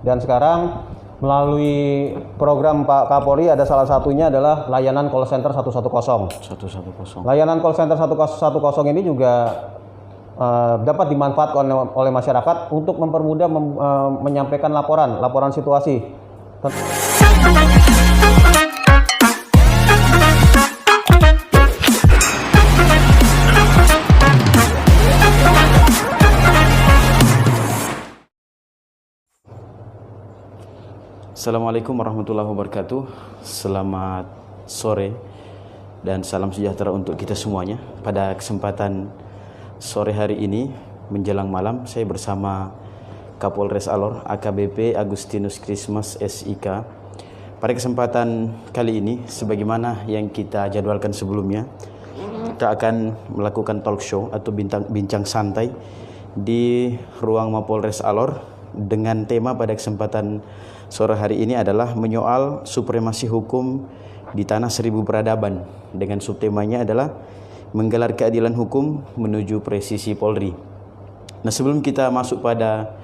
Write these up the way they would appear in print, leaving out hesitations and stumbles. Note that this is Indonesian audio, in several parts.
Dan sekarang melalui program Pak Kapolri ada salah satunya adalah layanan call center 110. Layanan call center 110 ini juga dapat dimanfaatkan oleh masyarakat untuk mempermudah menyampaikan laporan situasi. Assalamualaikum warahmatullahi wabarakatuh. Selamat sore dan salam sejahtera untuk kita semuanya. Pada kesempatan sore hari ini menjelang malam, saya bersama Kapolres Alor AKBP Agustinus Christmas SIK. Pada kesempatan kali ini, sebagaimana yang kita jadwalkan sebelumnya, kita akan melakukan talk show atau bincang santai di ruang Mapolres Alor dengan tema pada kesempatan sore hari ini adalah menyoal supremasi hukum di tanah seribu peradaban, dengan subtemanya adalah menggelar keadilan hukum menuju presisi Polri. Nah, sebelum kita masuk pada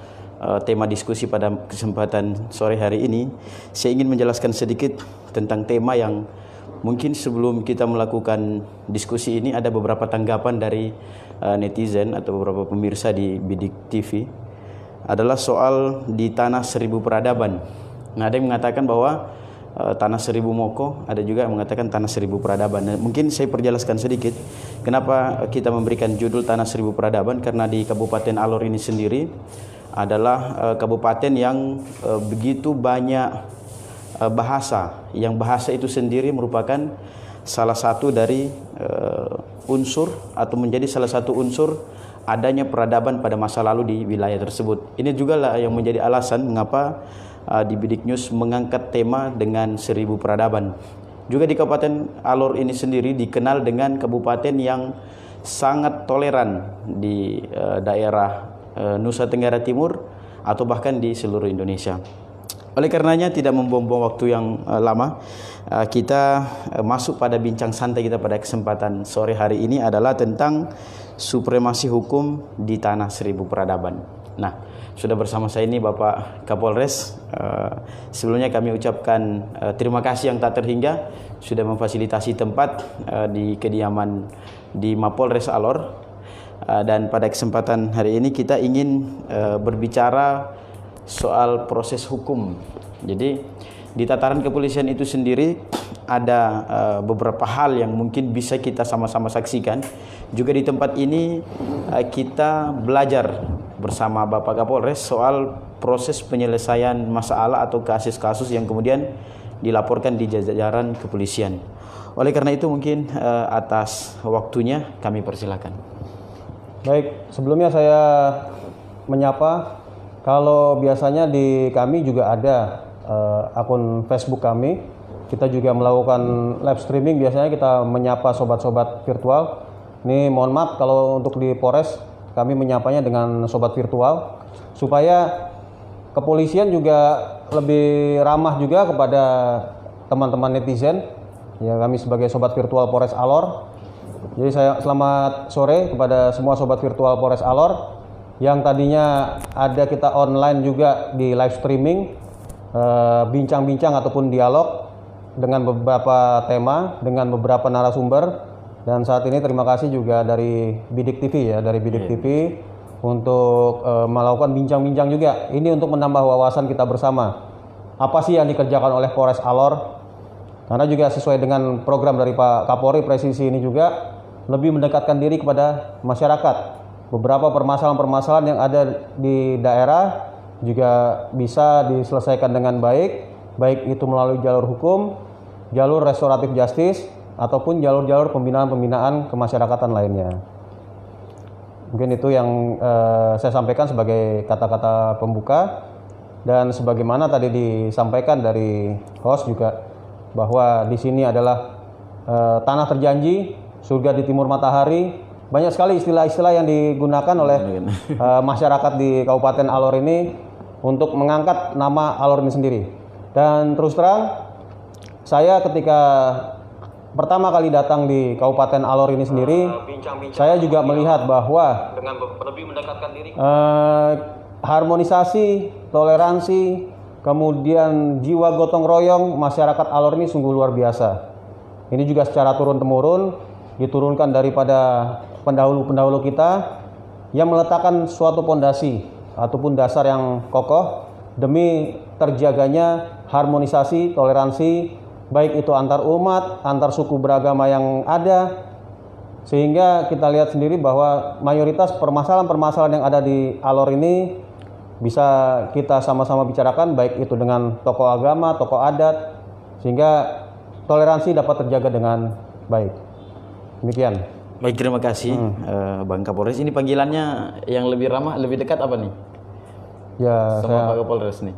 tema diskusi pada kesempatan sore hari ini, saya ingin menjelaskan sedikit tentang tema yang mungkin sebelum kita melakukan diskusi ini ada beberapa tanggapan dari netizen atau beberapa pemirsa di Bidik TV, adalah soal di tanah seribu peradaban. Nah, ada yang mengatakan bahwa tanah seribu moko, ada juga yang mengatakan tanah seribu peradaban. Nah, mungkin saya perjelaskan sedikit kenapa kita memberikan judul tanah seribu peradaban, karena di Kabupaten Alor ini sendiri adalah kabupaten yang begitu banyak bahasa, yang bahasa itu sendiri merupakan salah satu dari unsur atau menjadi salah satu unsur adanya peradaban pada masa lalu di wilayah tersebut. Ini juga lah yang menjadi alasan mengapa di Bidik News mengangkat tema dengan seribu peradaban. Juga di Kabupaten Alor ini sendiri dikenal dengan kabupaten yang sangat toleran di daerah Nusa Tenggara Timur atau bahkan di seluruh Indonesia. Oleh karenanya tidak membuang-buang waktu yang lama, kita masuk pada bincang santai kita pada kesempatan sore hari ini adalah tentang supremasi hukum di tanah seribu peradaban. Nah, sudah bersama saya ini Bapak Kapolres. Sebelumnya kami ucapkan terima kasih yang tak terhingga sudah memfasilitasi tempat di kediaman di Mapolres Alor. Dan pada kesempatan hari ini kita ingin berbicara soal proses hukum. Jadi di tataran kepolisian itu sendiri ada beberapa hal yang mungkin bisa kita sama-sama saksikan. Juga di tempat ini kita belajar bersama Bapak Kapolres soal proses penyelesaian masalah atau kasus-kasus yang kemudian dilaporkan di jajaran kepolisian. Oleh karena itu mungkin atas waktunya kami persilakan. Baik, sebelumnya saya menyapa, kalau biasanya di kami juga ada akun Facebook kami, kita juga melakukan live streaming, biasanya kita menyapa sobat-sobat virtual. Ini mohon maaf kalau untuk di Polres kami menyapanya dengan sobat virtual, supaya kepolisian juga lebih ramah juga kepada teman-teman netizen. Ya, kami sebagai sobat virtual Polres Alor. Jadi saya selamat sore kepada semua sobat virtual Polres Alor yang tadinya ada kita online juga di live streaming, bincang-bincang ataupun dialog dengan beberapa tema, dengan beberapa narasumber. Dan saat ini terima kasih juga dari Bidik TV ya, dari Bidik TV untuk melakukan bincang-bincang juga. Ini untuk menambah wawasan kita bersama. Apa sih yang dikerjakan oleh Polres Alor? Karena juga sesuai dengan program dari Pak Kapolri presisi ini juga lebih mendekatkan diri kepada masyarakat. Beberapa permasalahan-permasalahan yang ada di daerah juga bisa diselesaikan dengan baik, baik itu melalui jalur hukum, jalur restoratif justice, ataupun jalur-jalur pembinaan-pembinaan kemasyarakatan lainnya. Mungkin itu yang saya sampaikan sebagai kata-kata pembuka. Dan sebagaimana tadi disampaikan dari host juga, bahwa di sini adalah tanah terjanji, surga di timur matahari. Banyak sekali istilah-istilah yang digunakan oleh masyarakat di Kabupaten Alor ini untuk mengangkat nama Alor ini sendiri. Dan terus terang, saya ketika pertama kali datang di Kabupaten Alor ini sendiri, saya juga melihat bahwa harmonisasi toleransi, kemudian jiwa gotong royong masyarakat Alor ini sungguh luar biasa. Ini juga secara turun-temurun diturunkan daripada pendahulu-pendahulu kita yang meletakkan suatu pondasi ataupun dasar yang kokoh demi terjaganya harmonisasi, toleransi, baik itu antar umat, antar suku beragama yang ada, sehingga kita lihat sendiri bahwa mayoritas permasalahan-permasalahan yang ada di Alor ini bisa kita sama-sama bicarakan, baik itu dengan tokoh agama, tokoh adat, sehingga toleransi dapat terjaga dengan baik. Demikian. Baik, terima kasih Bang Kapolres. Ini panggilannya yang lebih ramah, lebih dekat apa nih? Ya, sama Pak Kapolres nih.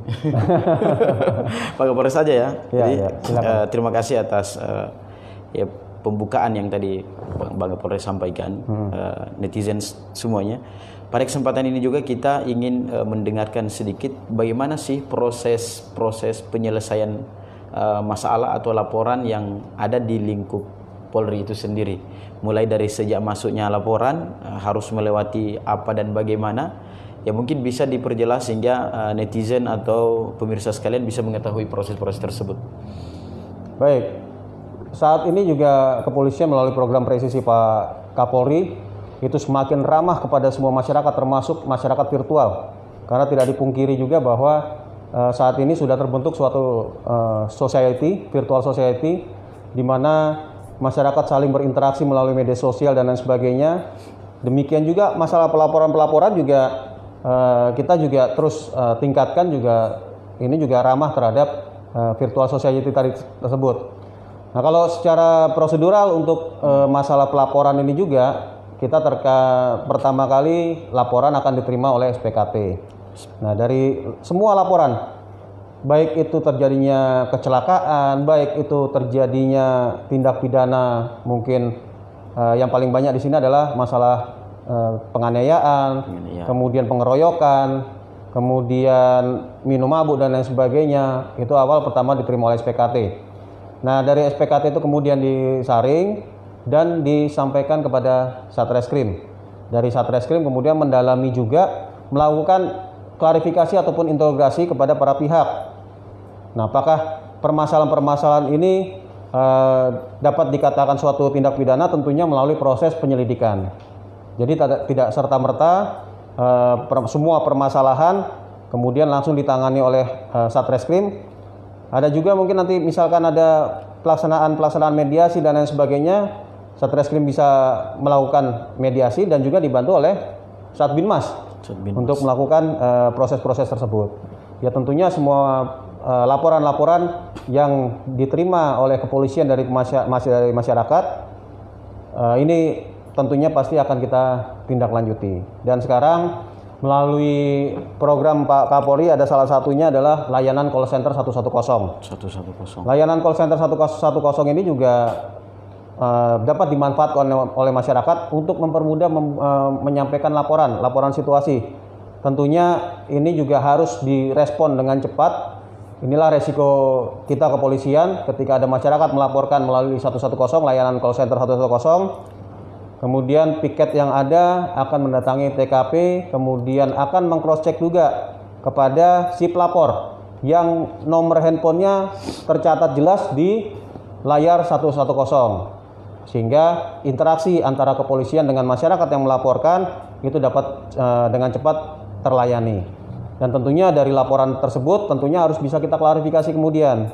Pak Kapolres saja ya. Jadi terima kasih atas ya pembukaan yang tadi Bang Kapolres sampaikan, netizen semuanya. Pada kesempatan ini juga kita ingin mendengarkan sedikit bagaimana sih proses penyelesaian masalah atau laporan yang ada di lingkup Polri itu sendiri. Mulai dari sejak masuknya laporan harus melewati apa dan bagaimana, ya mungkin bisa diperjelas sehingga netizen atau pemirsa sekalian bisa mengetahui proses-proses tersebut. Baik, saat ini juga kepolisian melalui program presisi Pak Kapolri itu semakin ramah kepada semua masyarakat, termasuk masyarakat virtual. Karena tidak dipungkiri juga bahwa saat ini sudah terbentuk suatu society, virtual society, di mana masyarakat saling berinteraksi melalui media sosial dan lain sebagainya. Demikian juga masalah pelaporan-pelaporan juga kita juga terus tingkatkan juga, ini juga ramah terhadap virtual society tadi tersebut. Nah, kalau secara prosedural untuk masalah pelaporan ini juga kita pertama kali laporan akan diterima oleh SPKT. Nah, dari semua laporan, baik itu terjadinya kecelakaan, baik itu terjadinya tindak pidana, mungkin yang paling banyak di sini adalah masalah penganiayaan, kemudian pengeroyokan, kemudian minum mabuk dan lain sebagainya. Itu awal pertama diterima oleh SPKT. Nah, dari SPKT itu kemudian disaring dan disampaikan kepada Satreskrim. Dari Satreskrim kemudian mendalami juga, melakukan klarifikasi ataupun interogasi kepada para pihak. Nah, apakah permasalahan-permasalahan ini dapat dikatakan suatu tindak pidana? Tentunya melalui proses penyelidikan. Jadi tidak serta-merta semua permasalahan kemudian langsung ditangani oleh Satreskrim. Ada juga mungkin nanti misalkan ada pelaksanaan mediasi dan lain sebagainya, Satreskrim bisa melakukan mediasi dan juga dibantu oleh Satbinmas untuk melakukan proses-proses tersebut. Ya, tentunya semua laporan-laporan yang diterima oleh kepolisian dari masyarakat ini tentunya pasti akan kita tindak lanjuti. Dan sekarang melalui program Pak Kapolri ada salah satunya adalah layanan call center 110. Layanan call center 110 ini juga dapat dimanfaatkan oleh masyarakat untuk mempermudah menyampaikan laporan situasi. Tentunya ini juga harus direspon dengan cepat. Inilah resiko kita kepolisian ketika ada masyarakat melaporkan melalui 110, layanan call center 110. Kemudian piket yang ada akan mendatangi TKP, kemudian akan meng-cross check juga kepada si pelapor yang nomor handphonenya tercatat jelas di layar 110. Sehingga interaksi antara kepolisian dengan masyarakat yang melaporkan itu dapat dengan cepat terlayani. Dan tentunya dari laporan tersebut tentunya harus bisa kita klarifikasi kemudian.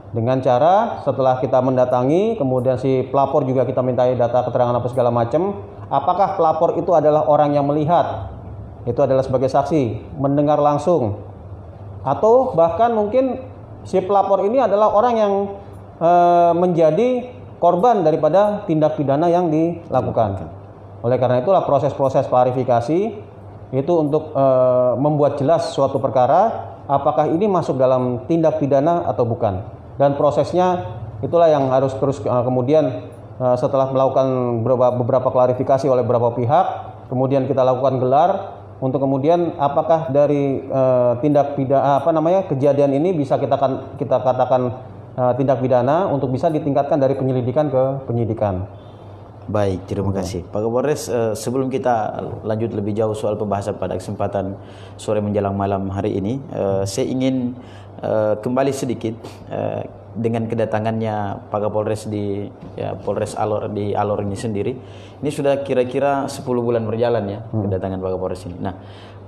Dengan cara setelah kita mendatangi, kemudian si pelapor juga kita mintai data keterangan apa segala macam, apakah pelapor itu adalah orang yang melihat, itu adalah sebagai saksi, mendengar langsung, atau bahkan mungkin si pelapor ini adalah orang yang menjadi korban daripada tindak pidana yang dilakukan. Oleh karena itulah proses-proses klarifikasi itu untuk membuat jelas suatu perkara apakah ini masuk dalam tindak pidana atau bukan. Dan prosesnya itulah yang harus terus kemudian setelah melakukan beberapa klarifikasi oleh beberapa pihak, kemudian kita lakukan gelar untuk kemudian apakah dari tindak pidana kejadian ini bisa kita katakan tindak pidana untuk bisa ditingkatkan dari penyelidikan ke penyidikan. Baik, terima kasih Pak Kapolres. Sebelum kita lanjut lebih jauh soal pembahasan pada kesempatan sore menjelang malam hari ini, saya ingin kembali sedikit dengan kedatangannya Pak Kapolres di Polres Alor di Alor ini sendiri. Ini sudah kira-kira 10 bulan berjalan ya kedatangan Pak Kapolres ini. Nah,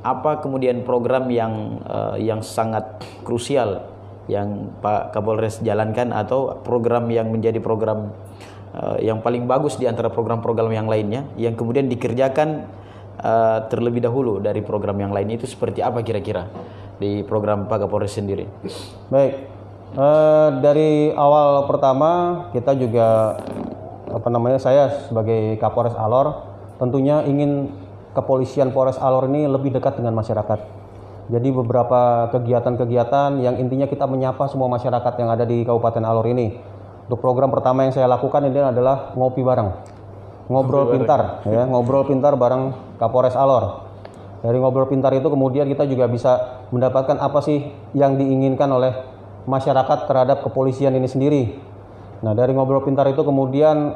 apa kemudian program yang sangat krusial yang Pak Kapolres jalankan, atau program yang menjadi program yang paling bagus di antara program-program yang lainnya yang kemudian dikerjakan terlebih dahulu dari program yang lain, itu seperti apa kira-kira di program Pak Kapolres sendiri? Baik, dari awal pertama kita juga saya sebagai Kapolres Alor tentunya ingin kepolisian Polres Alor ini lebih dekat dengan masyarakat. Jadi beberapa kegiatan-kegiatan yang intinya kita menyapa semua masyarakat yang ada di Kabupaten Alor ini. Untuk program pertama yang saya lakukan ini adalah ngopi bareng, ngobrol pintar, ya, ngobrol pintar bareng Kapolres Alor. Dari ngobrol pintar itu kemudian kita juga bisa mendapatkan apa sih yang diinginkan oleh masyarakat terhadap kepolisian ini sendiri. Nah, dari ngobrol pintar itu kemudian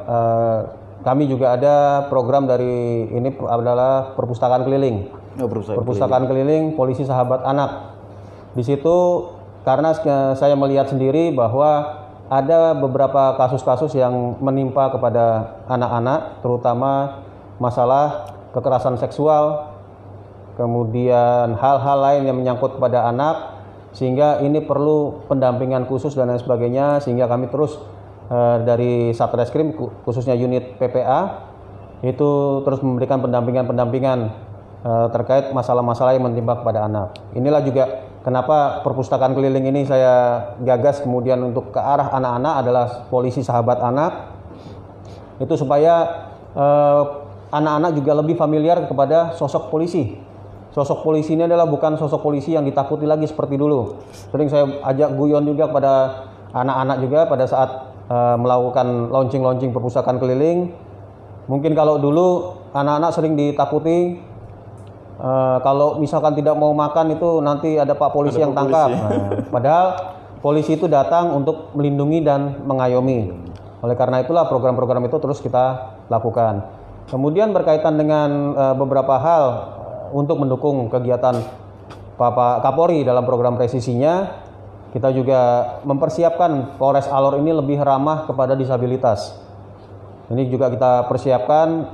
kami juga ada program dari ini adalah perpustakaan keliling. Perpustakaan keliling Polisi Sahabat Anak. Di situ karena saya melihat sendiri bahwa ada beberapa kasus-kasus yang menimpa kepada anak-anak, terutama masalah kekerasan seksual, kemudian hal-hal lain yang menyangkut kepada anak, sehingga ini perlu pendampingan khusus dan lain sebagainya, sehingga kami terus dari Satreskrim khususnya unit PPA itu terus memberikan pendampingan terkait masalah-masalah yang menimpa kepada anak. Inilah juga kenapa perpustakaan keliling ini saya gagas kemudian untuk ke arah anak-anak adalah Polisi Sahabat Anak, itu supaya anak-anak juga lebih familiar kepada sosok polisi. Sosok polisi ini adalah bukan sosok polisi yang ditakuti lagi seperti dulu. Sering saya ajak guyon juga kepada anak-anak juga pada saat melakukan launching perpustakaan keliling. Mungkin kalau dulu anak-anak sering ditakuti, kalau misalkan tidak mau makan itu nanti ada Pak Polisi yang tangkap. Nah, padahal polisi itu datang untuk melindungi dan mengayomi. Oleh karena itulah program-program itu terus kita lakukan. Kemudian berkaitan dengan beberapa hal untuk mendukung kegiatan Bapak Kapolri dalam program presisinya, kita juga mempersiapkan Polres Alor ini lebih ramah kepada disabilitas. Ini juga kita persiapkan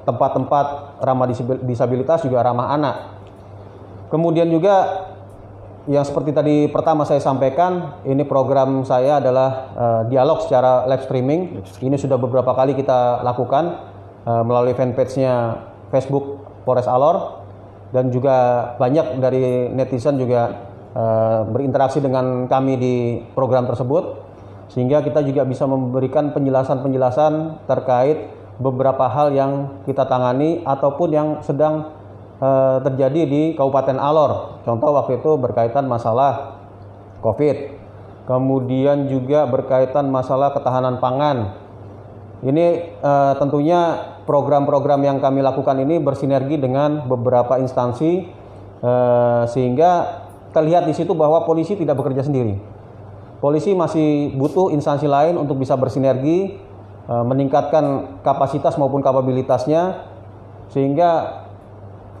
tempat-tempat ramah disabilitas juga ramah anak. Kemudian juga yang seperti tadi pertama saya sampaikan, ini program saya adalah dialog secara live streaming. Ini sudah beberapa kali kita lakukan melalui fanpage-nya Facebook Polres Alor, dan juga banyak dari netizen juga berinteraksi dengan kami di program tersebut, sehingga kita juga bisa memberikan penjelasan-penjelasan terkait beberapa hal yang kita tangani ataupun yang sedang terjadi di Kabupaten Alor. Contoh waktu itu berkaitan masalah COVID, kemudian juga berkaitan masalah ketahanan pangan. Ini tentunya program-program yang kami lakukan ini bersinergi dengan beberapa instansi, sehingga terlihat di situ bahwa polisi tidak bekerja sendiri. Polisi masih butuh instansi lain untuk bisa bersinergi, meningkatkan kapasitas maupun kapabilitasnya, sehingga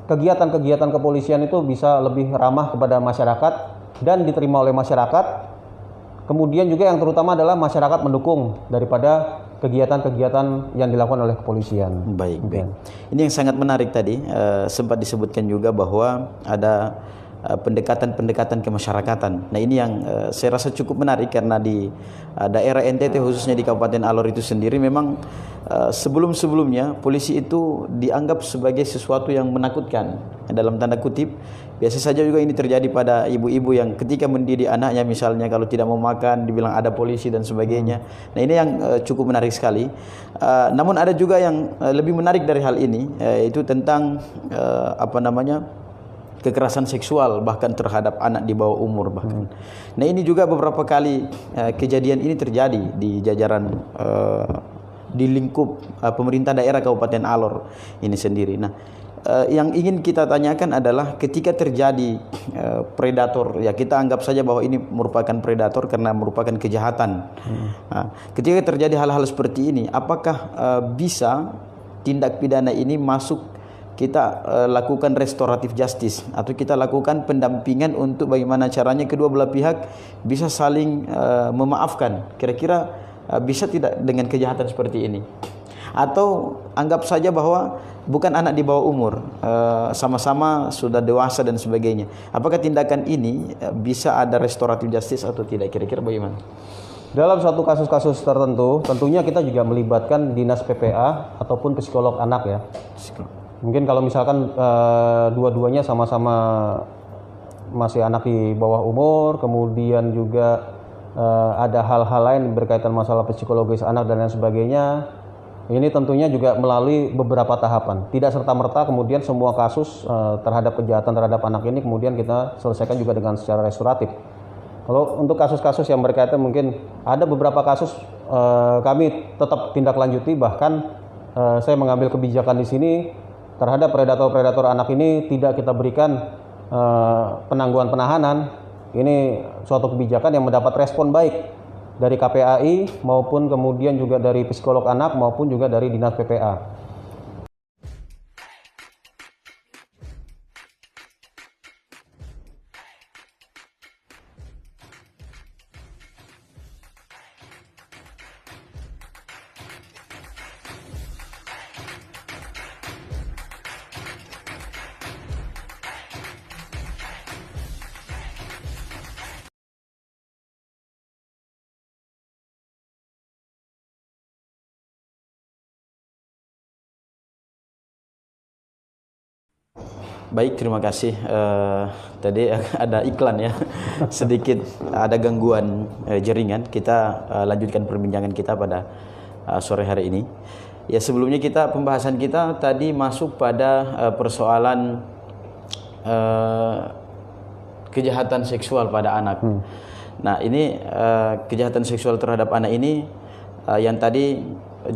kegiatan-kegiatan kepolisian itu bisa lebih ramah kepada masyarakat dan diterima oleh masyarakat. Kemudian juga yang terutama adalah masyarakat mendukung daripada kegiatan-kegiatan yang dilakukan oleh kepolisian. Baik. Ini yang sangat menarik tadi, sempat disebutkan juga bahwa ada pendekatan-pendekatan kemasyarakatan. Nah, ini yang saya rasa cukup menarik karena di daerah NTT khususnya di Kabupaten Alor itu sendiri memang sebelum-sebelumnya polisi itu dianggap sebagai sesuatu yang menakutkan dalam tanda kutip. Biasa saja juga ini terjadi pada ibu-ibu yang ketika mendidik anaknya, misalnya kalau tidak mau makan dibilang ada polisi dan sebagainya. Nah, ini yang cukup menarik sekali. Namun ada juga yang lebih menarik dari hal ini, yaitu tentang kekerasan seksual bahkan terhadap anak di bawah umur bahkan. Nah, ini juga beberapa kali kejadian ini terjadi di jajaran di lingkup pemerintah daerah Kabupaten Alor ini sendiri. Nah, yang ingin kita tanyakan adalah ketika terjadi predator, ya kita anggap saja bahwa ini merupakan predator karena merupakan kejahatan. Nah, ketika terjadi hal-hal seperti ini, apakah bisa tindak pidana ini masuk kita lakukan restoratif justice atau kita lakukan pendampingan untuk bagaimana caranya kedua belah pihak bisa saling memaafkan? Kira-kira bisa tidak dengan kejahatan seperti ini? Atau anggap saja bahwa bukan anak di bawah umur, sama-sama sudah dewasa dan sebagainya. Apakah tindakan ini bisa ada restoratif justice atau tidak? Kira-kira bagaimana? Dalam suatu kasus-kasus tertentu, tentunya kita juga melibatkan dinas PPA ataupun psikolog anak ya. Mungkin kalau misalkan dua-duanya sama-sama masih anak di bawah umur, kemudian juga ada hal-hal lain berkaitan masalah psikologis anak dan lain sebagainya, ini tentunya juga melalui beberapa tahapan. Tidak serta-merta kemudian semua kasus terhadap kejahatan terhadap anak ini kemudian kita selesaikan juga dengan secara restoratif. Kalau untuk kasus-kasus yang berkaitan mungkin ada beberapa kasus kami tetap tindak lanjuti, bahkan saya mengambil kebijakan di sini terhadap predator-predator anak ini tidak kita berikan penangguhan penahanan. Ini suatu kebijakan yang mendapat respon baik dari KPAI maupun kemudian juga dari psikolog anak maupun juga dari dinas PPA. Baik, terima kasih. Tadi ada iklan ya, sedikit ada gangguan jaringan. Kita lanjutkan perbincangan kita pada sore hari ini. Ya, sebelumnya pembahasan kita tadi masuk pada persoalan kejahatan seksual pada anak. Nah, ini kejahatan seksual terhadap anak ini yang tadi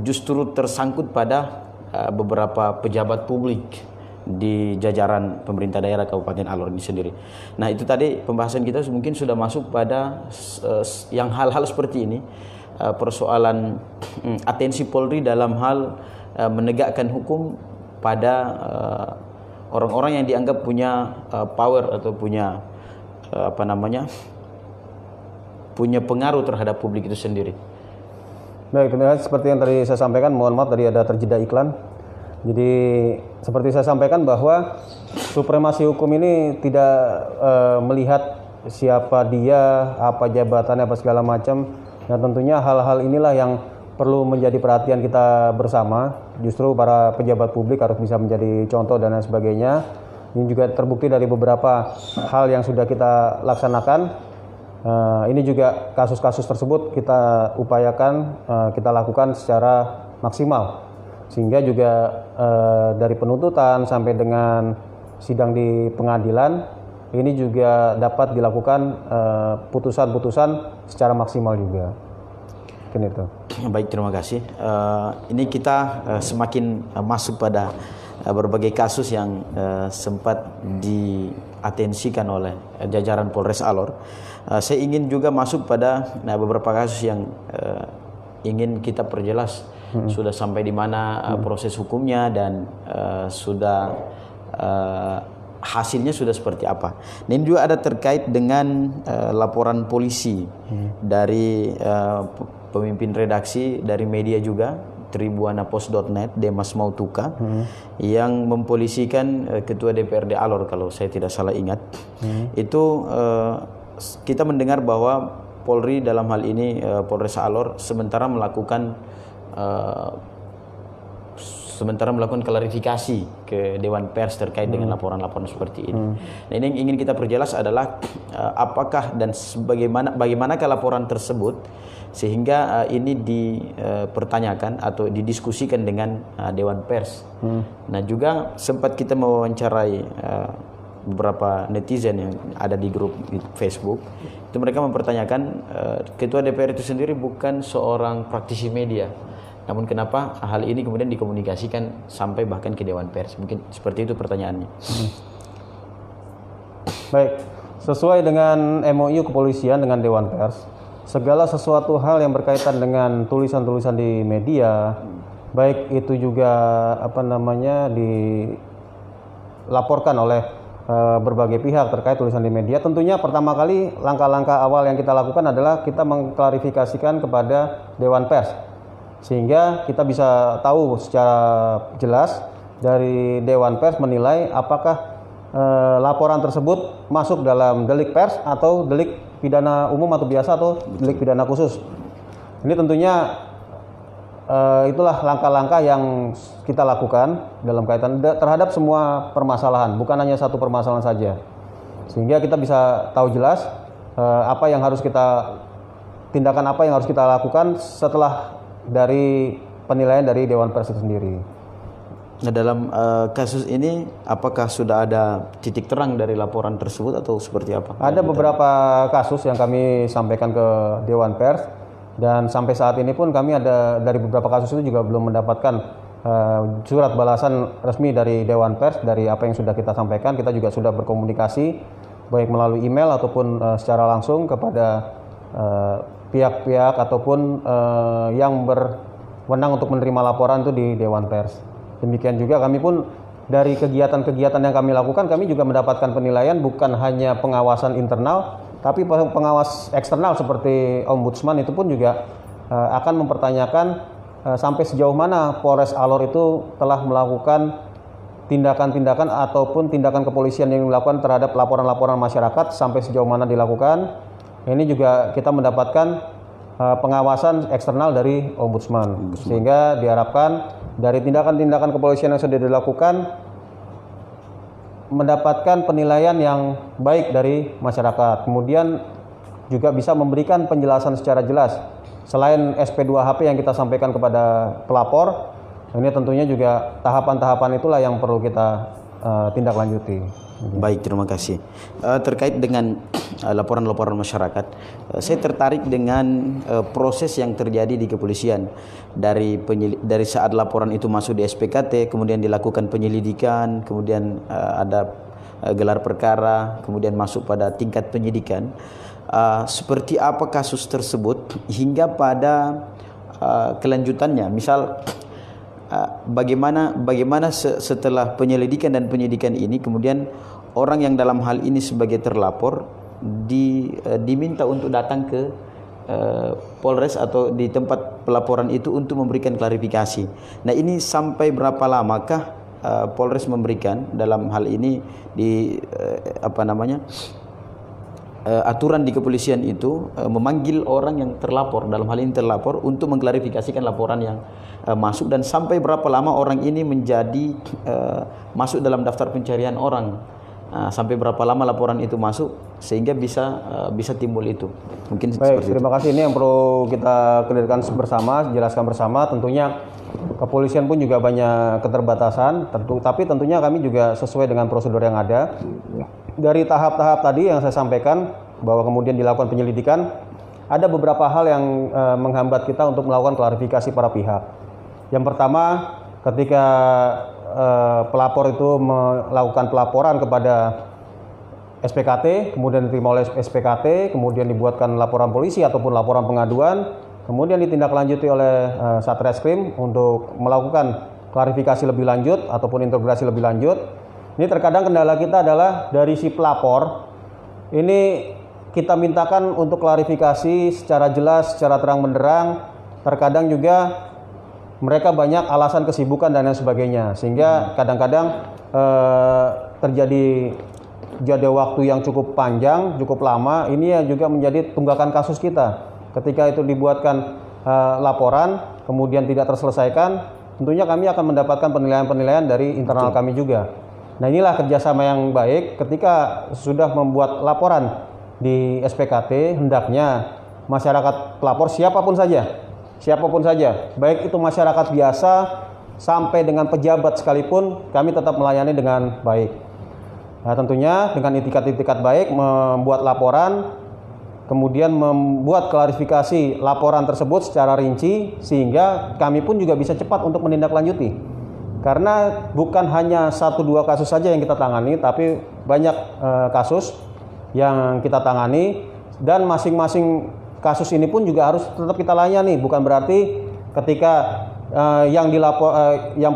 justru tersangkut pada beberapa pejabat publik di jajaran pemerintah daerah Kabupaten Alor ini sendiri. Nah, itu tadi pembahasan kita mungkin sudah masuk pada yang hal-hal seperti ini, persoalan atensi Polri dalam hal menegakkan hukum pada orang-orang yang dianggap punya power atau punya punya pengaruh terhadap publik itu sendiri. Baik, terima kasih. Seperti yang tadi saya sampaikan, mohon maaf tadi ada terjeda iklan. Jadi seperti saya sampaikan bahwa supremasi hukum ini tidak melihat siapa dia, apa jabatannya, apa segala macam. Dan tentunya hal-hal inilah yang perlu menjadi perhatian kita bersama. Justru para pejabat publik harus bisa menjadi contoh dan lain sebagainya. Ini juga terbukti dari beberapa hal yang sudah kita laksanakan. Ini juga kasus-kasus tersebut kita upayakan, kita lakukan secara maksimal. Sehingga juga dari penuntutan sampai dengan sidang di pengadilan ini juga dapat dilakukan putusan-putusan secara maksimal juga. Mungkin itu. Baik, terima kasih. Ini kita semakin masuk pada berbagai kasus yang sempat diatensikan oleh jajaran Polres Alor. Saya ingin juga masuk pada beberapa kasus yang ingin kita perjelas. Sudah sampai di mana proses hukumnya dan sudah hasilnya sudah seperti apa. Dan ini juga ada terkait dengan laporan polisi dari pemimpin redaksi dari media juga tribuanapost.net Demas Mautuka yang mempolisikan ketua DPRD Alor kalau saya tidak salah ingat. Itu kita mendengar bahwa Polri dalam hal ini Polres Alor sementara melakukan klarifikasi ke Dewan Pers terkait dengan laporan-laporan seperti ini. Nah, ini yang ingin kita perjelas adalah apakah dan bagaimanakah laporan tersebut sehingga ini dipertanyakan atau didiskusikan dengan Dewan Pers. Nah, juga sempat kita mewawancarai beberapa netizen yang ada di grup di Facebook. Itu mereka mempertanyakan ketua DPR itu sendiri bukan seorang praktisi media, namun kenapa hal ini kemudian dikomunikasikan sampai bahkan ke Dewan Pers? Mungkin seperti itu pertanyaannya. Baik, sesuai dengan MOU kepolisian dengan Dewan Pers, segala sesuatu hal yang berkaitan dengan tulisan-tulisan di media, baik itu juga dilaporkan oleh berbagai pihak terkait tulisan di media, tentunya pertama kali langkah-langkah awal yang kita lakukan adalah kita mengklarifikasikan kepada Dewan Pers, sehingga kita bisa tahu secara jelas dari Dewan Pers menilai apakah laporan tersebut masuk dalam delik pers atau delik pidana umum atau biasa atau delik pidana khusus. Ini tentunya itulah langkah-langkah yang kita lakukan dalam kaitan terhadap semua permasalahan, bukan hanya satu permasalahan saja, sehingga kita bisa tahu jelas tindakan apa yang harus kita lakukan setelah dari penilaian dari Dewan Pers itu sendiri. Nah, dalam kasus ini apakah sudah ada titik terang dari laporan tersebut atau seperti apa? Ada beberapa kasus yang kami sampaikan ke Dewan Pers, dan sampai saat ini pun kami ada dari beberapa kasus itu juga belum mendapatkan surat balasan resmi dari Dewan Pers dari apa yang sudah kita sampaikan. Kita juga sudah berkomunikasi baik melalui email ataupun secara langsung kepada pihak-pihak ataupun yang berwenang untuk menerima laporan itu di Dewan Pers. Demikian juga kami pun dari kegiatan-kegiatan yang kami lakukan, kami juga mendapatkan penilaian bukan hanya pengawasan internal, tapi pengawas eksternal seperti Ombudsman itu pun juga akan mempertanyakan sampai sejauh mana Polres Alor itu telah melakukan tindakan-tindakan ataupun tindakan kepolisian yang dilakukan terhadap laporan-laporan masyarakat, sampai sejauh mana dilakukan. Ini juga kita mendapatkan pengawasan eksternal dari Ombudsman. Sehingga diharapkan dari tindakan-tindakan kepolisian yang sudah dilakukan mendapatkan penilaian yang baik dari masyarakat. Kemudian juga bisa memberikan penjelasan secara jelas. Selain SP2HP yang kita sampaikan kepada pelapor, ini tentunya juga tahapan-tahapan itulah yang perlu kita tindak lanjuti. Baik, terima kasih. Terkait dengan laporan-laporan masyarakat, saya tertarik dengan proses yang terjadi di kepolisian dari saat laporan itu masuk di SPKT, kemudian dilakukan penyelidikan, kemudian ada gelar perkara, kemudian masuk pada tingkat penyidikan. Seperti apa kasus tersebut hingga pada kelanjutannya, misal bagaimana setelah penyelidikan dan penyidikan ini kemudian orang yang dalam hal ini sebagai terlapor diminta untuk datang ke Polres atau di tempat pelaporan itu untuk memberikan klarifikasi. Nah, ini sampai berapa lamakah Polres memberikan dalam hal ini di aturan di kepolisian itu memanggil orang yang terlapor, dalam hal ini terlapor, untuk mengklarifikasikan laporan yang masuk, dan sampai berapa lama orang ini menjadi masuk dalam daftar pencarian orang, sampai berapa lama laporan itu masuk sehingga bisa timbul itu. Mungkin baik, terima kasih. Ini yang perlu kita clearkan bersama, jelaskan bersama. Tentunya kepolisian pun juga banyak keterbatasan, tapi tentunya kami juga sesuai dengan prosedur yang ada. Dari tahap-tahap tadi yang saya sampaikan, bahwa kemudian dilakukan penyelidikan, ada beberapa hal yang menghambat kita untuk melakukan klarifikasi para pihak. Yang pertama, ketika pelapor itu melakukan pelaporan kepada SPKT, kemudian diterima oleh SPKT, kemudian dibuatkan laporan polisi ataupun laporan pengaduan, kemudian ditindaklanjuti oleh Satreskrim untuk melakukan klarifikasi lebih lanjut ataupun integrasi lebih lanjut. Ini terkadang kendala kita adalah dari si pelapor, ini kita mintakan untuk klarifikasi secara jelas, secara terang benderang. Terkadang juga mereka banyak alasan kesibukan dan lain sebagainya, sehingga kadang-kadang terjadi jeda waktu yang cukup panjang, cukup lama. Ini juga menjadi tunggakan kasus kita. Ketika itu dibuatkan laporan, kemudian tidak terselesaikan, tentunya kami akan mendapatkan penilaian-penilaian dari internal kami juga. Nah, inilah kerjasama yang baik. Ketika sudah membuat laporan di SPKT, hendaknya masyarakat pelapor siapapun saja, baik itu masyarakat biasa sampai dengan pejabat sekalipun, kami tetap melayani dengan baik. Nah, tentunya dengan itikat-itikat baik membuat laporan kemudian membuat klarifikasi laporan tersebut secara rinci sehingga kami pun juga bisa cepat untuk menindaklanjuti. Karena bukan hanya 1-2 kasus saja yang kita tangani, tapi banyak kasus yang kita tangani, dan masing-masing kasus ini pun juga harus tetap kita layani. Bukan berarti ketika yang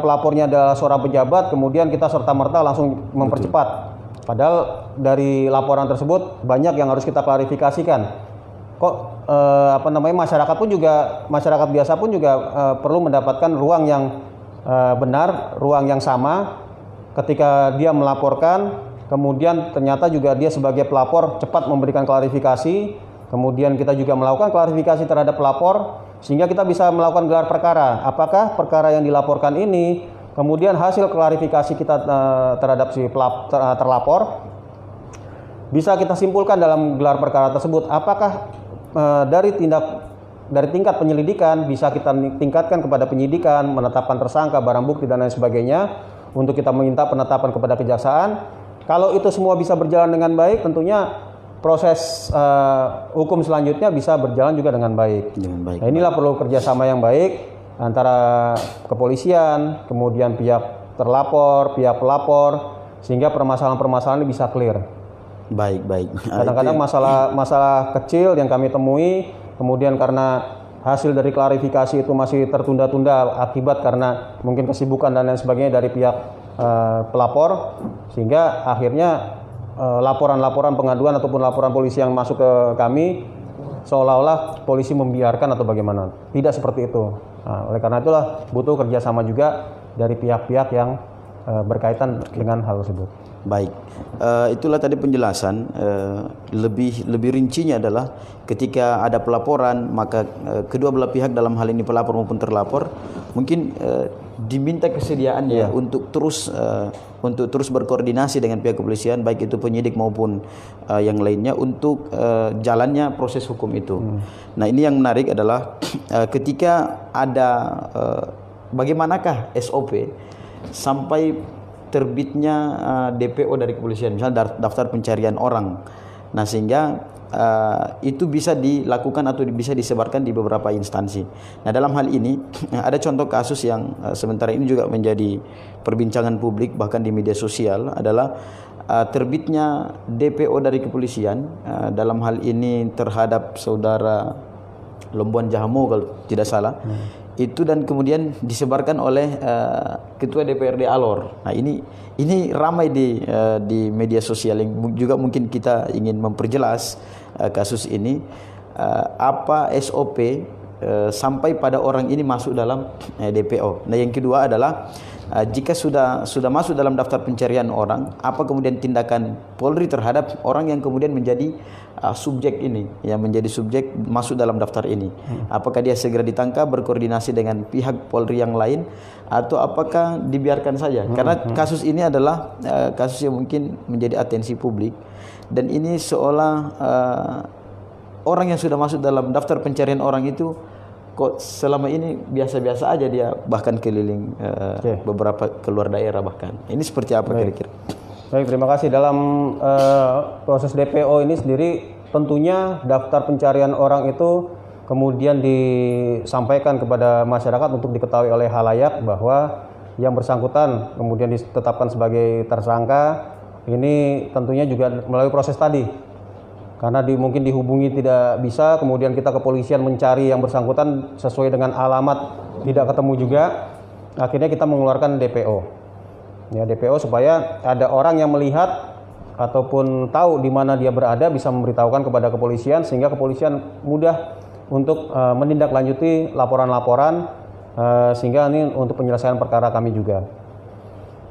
pelapornya adalah seorang pejabat, kemudian kita serta-merta langsung mempercepat. Padahal dari laporan tersebut banyak yang harus kita klarifikasikan. Kok masyarakat biasa pun juga perlu mendapatkan ruang yang benar, ruang yang sama ketika dia melaporkan, kemudian ternyata juga dia sebagai pelapor cepat memberikan klarifikasi, kemudian kita juga melakukan klarifikasi terhadap pelapor sehingga kita bisa melakukan gelar perkara. Apakah perkara yang dilaporkan ini, kemudian hasil klarifikasi kita terhadap si terlapor bisa kita simpulkan dalam gelar perkara tersebut. Apakah dari tingkat penyelidikan bisa kita tingkatkan kepada penyidikan, menetapkan tersangka, barang bukti dan lain sebagainya untuk kita meminta penetapan kepada kejaksaan. Kalau itu semua bisa berjalan dengan baik, tentunya proses hukum selanjutnya bisa berjalan juga dengan baik. Nah, inilah perlu kerjasama yang baik antara kepolisian, kemudian pihak terlapor, pihak pelapor, sehingga permasalahan-permasalahan ini bisa clear. Baik. Kadang-kadang masalah kecil yang kami temui, kemudian karena hasil dari klarifikasi itu masih tertunda-tunda akibat karena mungkin kesibukan dan lain sebagainya dari pihak pelapor, sehingga akhirnya laporan-laporan pengaduan ataupun laporan polisi yang masuk ke kami seolah-olah polisi membiarkan atau bagaimana. Tidak seperti itu. Nah, oleh karena itulah butuh kerjasama juga dari pihak-pihak yang berkaitan dengan hal tersebut. Baik, itulah tadi penjelasan. Lebih rincinya adalah ketika ada pelaporan, maka kedua belah pihak dalam hal ini pelapor maupun terlapor mungkin diminta kesediaannya untuk terus berkoordinasi dengan pihak kepolisian, baik itu penyidik maupun yang lainnya untuk jalannya proses hukum itu. Nah, ini yang menarik adalah ketika ada bagaimanakah SOP sampai terbitnya DPO dari kepolisian, misalnya daftar pencarian orang. Nah, sehingga itu bisa dilakukan atau bisa disebarkan di beberapa instansi. Nah, dalam hal ini ada contoh kasus yang sementara ini juga menjadi perbincangan publik bahkan di media sosial adalah terbitnya DPO dari kepolisian dalam hal ini terhadap saudara Lombuan Jahamo kalau tidak salah. Itu dan kemudian disebarkan oleh Ketua DPRD Alor. Nah, ini ramai di media sosial yang juga mungkin kita ingin memperjelas kasus ini, apa SOP sampai pada orang ini masuk dalam DPO. Nah, yang kedua adalah jika sudah masuk dalam daftar pencarian orang, apa kemudian tindakan Polri terhadap orang yang kemudian menjadi subjek ini, yang menjadi subjek masuk dalam daftar ini. Apakah dia segera ditangkap, berkoordinasi dengan pihak Polri yang lain, atau apakah dibiarkan saja? Karena kasus ini adalah kasus yang mungkin menjadi atensi publik, dan ini seolah orang yang sudah masuk dalam daftar pencarian orang itu kok selama ini biasa-biasa aja, dia bahkan keliling beberapa keluar daerah bahkan. Ini seperti apa kira-kira? Baik, terima kasih. Dalam proses DPO ini sendiri tentunya daftar pencarian orang itu kemudian disampaikan kepada masyarakat untuk diketahui oleh halayak bahwa yang bersangkutan kemudian ditetapkan sebagai tersangka. Ini tentunya juga melalui proses tadi. Karena mungkin dihubungi tidak bisa, kemudian kita kepolisian mencari yang bersangkutan sesuai dengan alamat tidak ketemu juga. Akhirnya kita mengeluarkan DPO. Ya, DPO supaya ada orang yang melihat ataupun tahu di mana dia berada, bisa memberitahukan kepada kepolisian sehingga kepolisian mudah untuk menindaklanjuti laporan-laporan sehingga ini untuk penyelesaian perkara kami juga.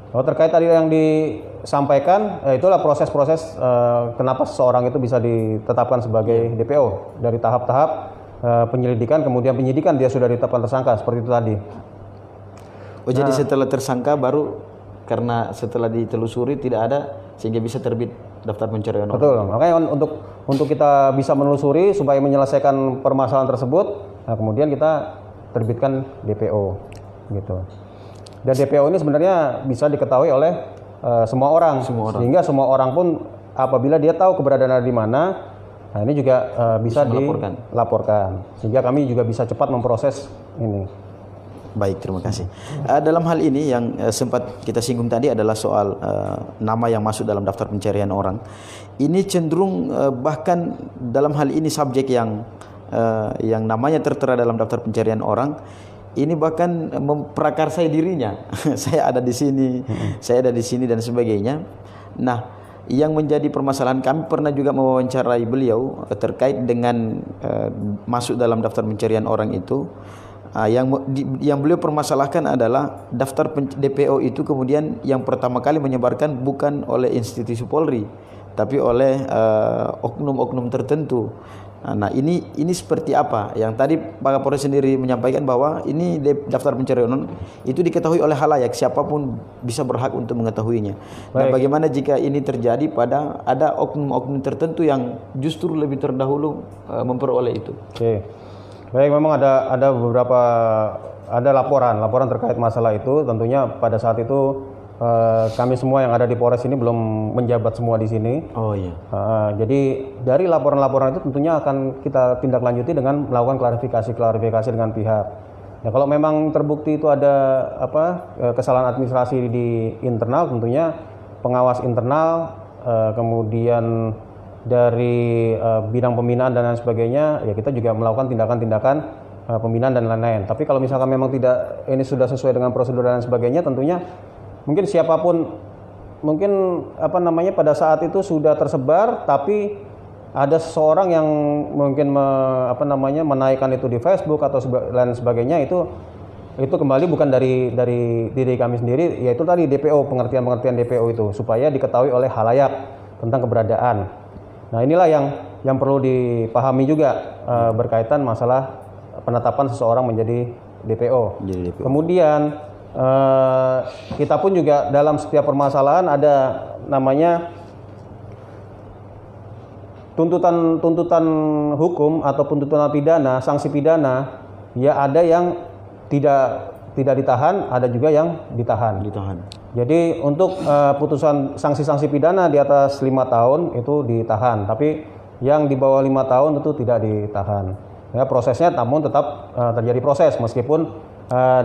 Terkait tadi yang disampaikan, itulah proses-proses kenapa seseorang itu bisa ditetapkan sebagai DPO dari tahap-tahap penyelidikan, kemudian penyidikan dia sudah ditetapkan tersangka seperti itu tadi. Jadi setelah tersangka baru karena setelah ditelusuri tidak ada sehingga bisa terbit daftar pencarian orang. Betul. Makanya untuk kita bisa menelusuri supaya menyelesaikan permasalahan tersebut, nah kemudian kita terbitkan DPO gitu. Dan DPO ini sebenarnya bisa diketahui oleh semua orang. Sehingga semua orang pun apabila dia tahu keberadaan di mana, Nah, ini juga bisa melaporkan. dilaporkan sehingga kami juga bisa cepat memproses ini. Baik, terima kasih. Dalam hal ini yang sempat kita singgung tadi adalah soal nama yang masuk dalam daftar pencarian orang. Ini cenderung bahkan dalam hal ini subjek yang namanya tertera dalam daftar pencarian orang ini bahkan memprakarsai dirinya. Saya ada di sini, saya ada di sini dan sebagainya. Nah, yang menjadi permasalahan, kami pernah juga mewawancarai beliau terkait dengan masuk dalam daftar pencarian orang itu. Yang beliau permasalahkan adalah daftar DPO itu kemudian yang pertama kali menyebarkan bukan oleh institusi Polri, tapi oleh oknum-oknum tertentu. Nah, ini seperti apa? Yang tadi Pak Kapolres sendiri menyampaikan bahwa ini daftar pencarian itu diketahui oleh khalayak, siapapun bisa berhak untuk mengetahuinya. Nah, bagaimana jika ini terjadi pada ada oknum-oknum tertentu yang justru lebih terdahulu memperoleh itu? Oke. Baik, memang ada beberapa laporan terkait masalah itu. Tentunya pada saat itu kami semua yang ada di Polres ini belum menjabat semua di sini. Oh iya. Jadi dari laporan-laporan itu tentunya akan kita tindak lanjuti dengan melakukan klarifikasi dengan pihak. Ya, kalau memang terbukti itu ada kesalahan administrasi di internal, tentunya pengawas internal, kemudian dari bidang pembinaan dan lain sebagainya, ya kita juga melakukan tindakan-tindakan pembinaan dan lain-lain. Tapi kalau misalkan memang tidak, ini sudah sesuai dengan prosedur dan lain sebagainya, tentunya mungkin siapapun, mungkin pada saat itu sudah tersebar, tapi ada seseorang yang mungkin menaikkan itu di Facebook atau lain sebagainya, itu kembali bukan dari diri kami sendiri, yaitu tadi DPO, pengertian DPO itu, supaya diketahui oleh khalayak tentang keberadaan. Nah, inilah yang perlu dipahami juga berkaitan masalah penetapan seseorang menjadi DPO. Kemudian kita pun juga dalam setiap permasalahan ada namanya tuntutan hukum atau tuntutan pidana, sanksi pidana. Ya, ada yang tidak ditahan, ada juga yang ditahan. Jadi untuk putusan sanksi-sanksi pidana di atas 5 tahun itu ditahan, tapi yang di bawah 5 tahun itu tidak ditahan. Ya, prosesnya namun tetap terjadi proses meskipun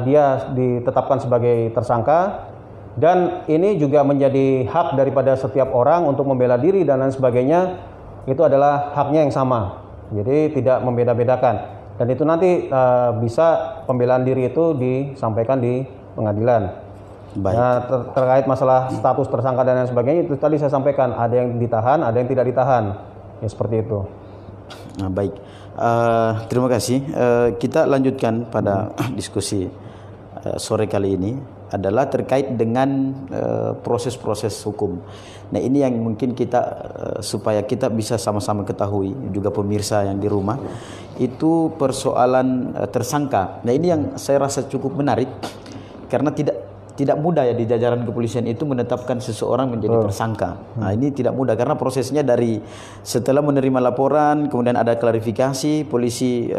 dia ditetapkan sebagai tersangka, dan ini juga menjadi hak daripada setiap orang untuk membela diri dan lain sebagainya. Itu adalah haknya yang sama. Jadi tidak membeda-bedakan. Dan itu nanti bisa pembelaan diri itu disampaikan di pengadilan. Baik. Nah, terkait masalah status tersangka dan lain sebagainya, itu tadi saya sampaikan, ada yang ditahan, ada yang tidak ditahan, ya seperti itu. Nah, baik, terima kasih. Kita lanjutkan pada diskusi sore kali ini adalah terkait dengan proses-proses hukum. Nah, ini yang mungkin kita supaya kita bisa sama-sama ketahui, juga pemirsa yang di rumah, itu persoalan tersangka. Nah, ini yang saya rasa cukup menarik karena tidak mudah ya di jajaran kepolisian itu menetapkan seseorang menjadi tersangka. Nah, ini tidak mudah karena prosesnya dari setelah menerima laporan, kemudian ada klarifikasi, polisi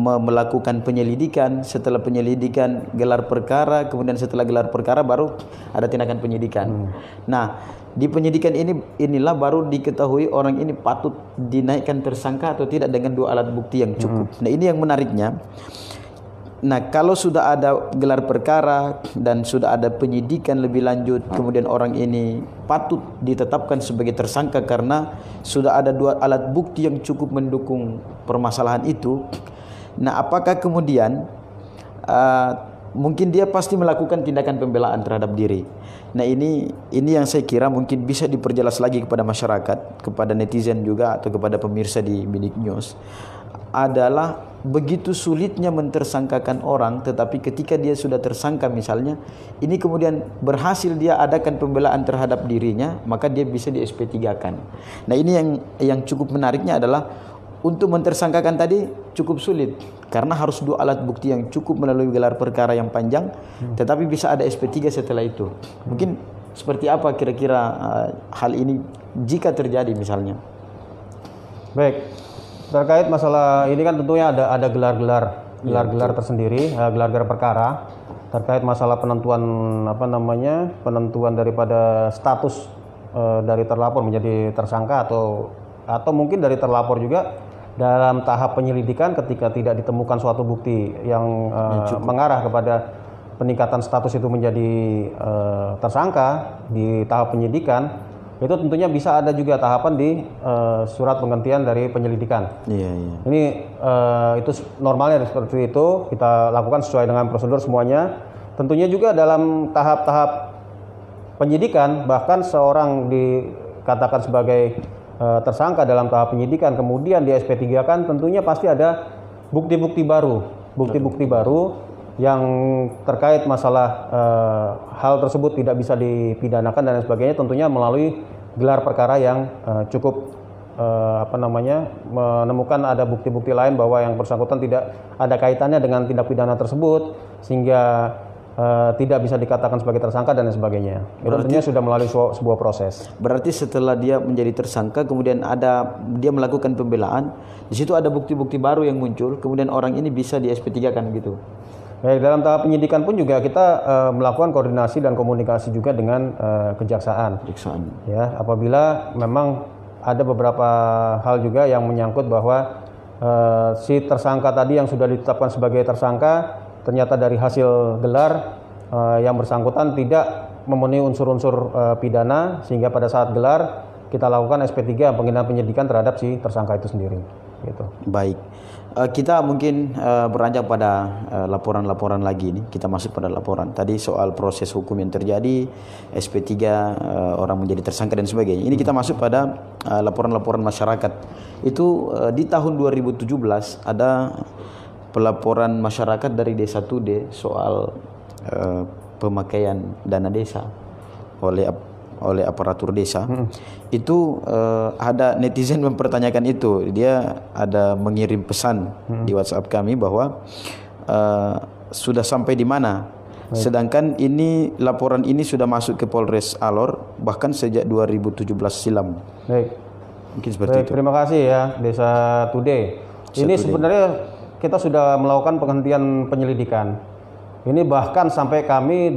melakukan penyelidikan, setelah penyelidikan gelar perkara, kemudian setelah gelar perkara baru ada tindakan penyidikan. Nah, di penyidikan inilah baru diketahui orang ini patut dinaikkan tersangka atau tidak dengan 2 alat bukti yang cukup. Nah, ini yang menariknya. Nah, kalau sudah ada gelar perkara dan sudah ada penyidikan lebih lanjut, kemudian orang ini patut ditetapkan sebagai tersangka karena sudah ada 2 alat bukti yang cukup mendukung permasalahan itu. Nah, apakah kemudian mungkin dia pasti melakukan tindakan pembelaan terhadap diri. Nah, ini yang saya kira mungkin bisa diperjelas lagi kepada masyarakat, kepada netizen juga atau kepada pemirsa di Bidik News, adalah begitu sulitnya mentersangkakan orang, tetapi ketika dia sudah tersangka misalnya, ini kemudian berhasil dia adakan pembelaan terhadap dirinya, maka dia bisa di SP3-kan. Nah, ini yang cukup menariknya adalah untuk mentersangkakan tadi cukup sulit karena harus 2 alat bukti yang cukup melalui gelar perkara yang panjang, tetapi bisa ada SP3 setelah itu. Mungkin seperti apa kira-kira hal ini jika terjadi misalnya? Baik. Terkait masalah ini kan tentunya ada gelar-gelar tersendiri, gelar-gelar perkara terkait masalah penentuan daripada status dari terlapor menjadi tersangka atau atau mungkin dari terlapor juga dalam tahap penyelidikan ketika tidak ditemukan suatu bukti yang mengarah kepada peningkatan status itu menjadi tersangka di tahap penyidikan, itu tentunya bisa ada juga tahapan di surat penghentian dari penyelidikan. Iya, iya. Ini itu normalnya seperti itu, kita lakukan sesuai dengan prosedur semuanya. Tentunya juga dalam tahap-tahap penyidikan, bahkan seorang dikatakan sebagai tersangka dalam tahap penyidikan, kemudian di SP3 kan tentunya pasti ada bukti-bukti baru yang terkait masalah hal tersebut tidak bisa dipidanakan dan sebagainya, tentunya melalui gelar perkara yang cukup menemukan ada bukti-bukti lain bahwa yang bersangkutan tidak ada kaitannya dengan tindak pidana tersebut sehingga tidak bisa dikatakan sebagai tersangka dan sebagainya. Itu tentunya sudah melalui sebuah proses. Berarti setelah dia menjadi tersangka, kemudian dia melakukan pembelaan, di situ ada bukti-bukti baru yang muncul, kemudian orang ini bisa di SP3 kan gitu. Baik, dalam tahap penyidikan pun juga kita melakukan koordinasi dan komunikasi juga dengan kejaksaan. Ya, apabila memang ada beberapa hal juga yang menyangkut bahwa si tersangka tadi yang sudah ditetapkan sebagai tersangka ternyata dari hasil gelar yang bersangkutan tidak memenuhi unsur-unsur pidana, sehingga pada saat gelar kita lakukan SP3 penghinaan penyidikan terhadap si tersangka itu sendiri. Gitu. Baik, kita mungkin beranjak pada laporan-laporan lagi nih. Kita masuk pada laporan tadi soal proses hukum yang terjadi, SP3 orang menjadi tersangka dan sebagainya. Ini kita masuk pada laporan-laporan masyarakat. Itu di tahun 2017 ada pelaporan masyarakat dari Desa Tude soal pemakaian dana desa oleh aparatur desa. Itu ada netizen mempertanyakan itu. Dia ada mengirim pesan di WhatsApp kami bahwa sudah sampai di mana. Sedangkan ini laporan ini sudah masuk ke Polres Alor bahkan sejak 2017 silam. Baik. Mungkin seperti itu. Terima kasih ya Desa Tude. Ini sebenarnya kita sudah melakukan penghentian penyelidikan. Ini bahkan sampai kami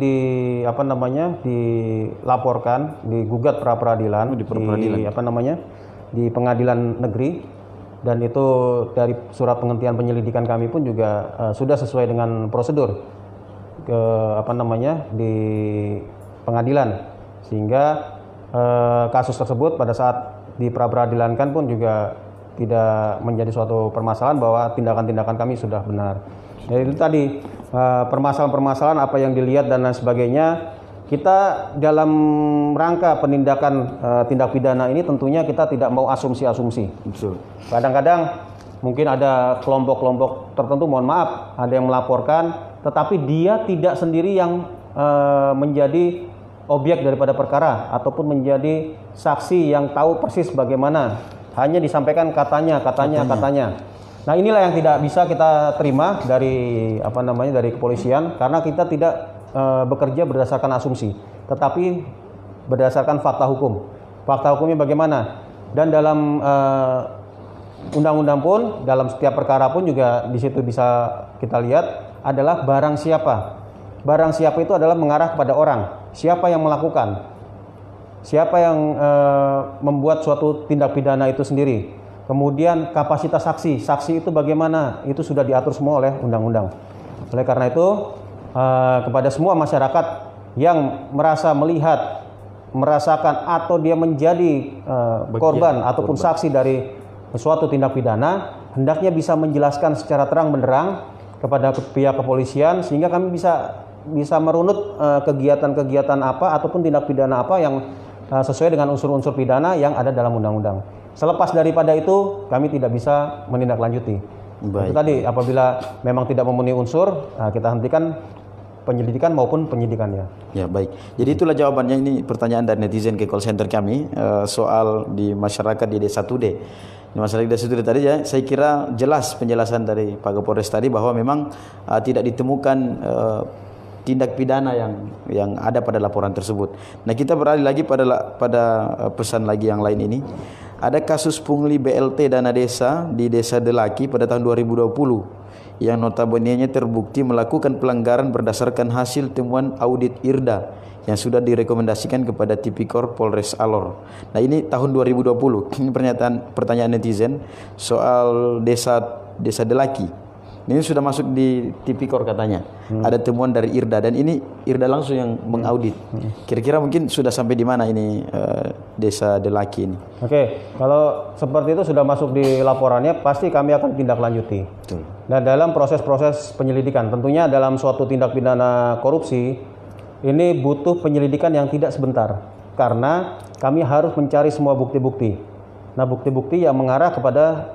dilaporkan, digugat pra peradilan di pengadilan negeri, dan itu dari surat penghentian penyelidikan kami pun juga sudah sesuai dengan prosedur di pengadilan, sehingga kasus tersebut pada saat di pra peradilankan pun juga tidak menjadi suatu permasalahan bahwa tindakan-tindakan kami sudah benar. Jadi itu tadi permasalahan-permasalahan apa yang dilihat dan lain sebagainya. Kita dalam rangka penindakan tindak pidana ini tentunya kita tidak mau asumsi-asumsi. Betul. Kadang-kadang mungkin ada kelompok-kelompok tertentu, mohon maaf, ada yang melaporkan, tetapi dia tidak sendiri yang menjadi objek daripada perkara ataupun menjadi saksi yang tahu persis bagaimana. Hanya disampaikan katanya. Nah, inilah yang tidak bisa kita terima dari dari kepolisian, karena kita tidak bekerja berdasarkan asumsi, tetapi berdasarkan fakta hukum. Fakta hukumnya bagaimana? Dan dalam undang-undang pun, dalam setiap perkara pun juga di situ bisa kita lihat adalah barang siapa. Barang siapa itu adalah mengarah kepada orang. Siapa yang melakukan? Siapa yang membuat suatu tindak pidana itu sendiri. Kemudian kapasitas saksi. Saksi itu bagaimana? Itu sudah diatur semua oleh undang-undang. Oleh karena itu, kepada semua masyarakat yang merasa melihat, merasakan atau dia menjadi korban ataupun saksi dari suatu tindak pidana, hendaknya bisa menjelaskan secara terang benderang kepada pihak kepolisian, sehingga kami bisa merunut kegiatan-kegiatan apa ataupun tindak pidana apa yang sesuai dengan unsur-unsur pidana yang ada dalam undang-undang. Selepas daripada itu, kami tidak bisa menindaklanjuti. Itu tadi, apabila memang tidak memenuhi unsur, kita hentikan penyelidikan maupun penyidikannya. Ya, baik. Jadi itulah jawabannya. Ini pertanyaan dari netizen ke call center kami soal di masyarakat di Desa Tude. Di masyarakat Desa Tude tadi ya, saya kira jelas penjelasan dari Pak Kapolres tadi bahwa memang tidak ditemukan tindak pidana yang ada pada laporan tersebut. Nah, kita beralih lagi pada pesan lagi yang lain ini. Ada kasus pungli BLT dana desa di Desa Delaki pada tahun 2020 yang notabene-nya terbukti melakukan pelanggaran berdasarkan hasil temuan audit IRDA yang sudah direkomendasikan kepada Tipikor Polres Alor. Nah, ini tahun 2020. Ini pertanyaan netizen soal desa Delaki. Ini sudah masuk di Tipikor katanya. Ada temuan dari Irda dan ini Irda langsung yang mengaudit. Kira-kira mungkin sudah sampai di mana ini desa Delaki ini? Oke, kalau seperti itu sudah masuk di laporannya, pasti kami akan tindak lanjuti. Betul. Nah, dalam proses-proses penyelidikan, tentunya dalam suatu tindak pidana korupsi, ini butuh penyelidikan yang tidak sebentar. Karena kami harus mencari semua bukti-bukti. Nah, bukti-bukti yang mengarah kepada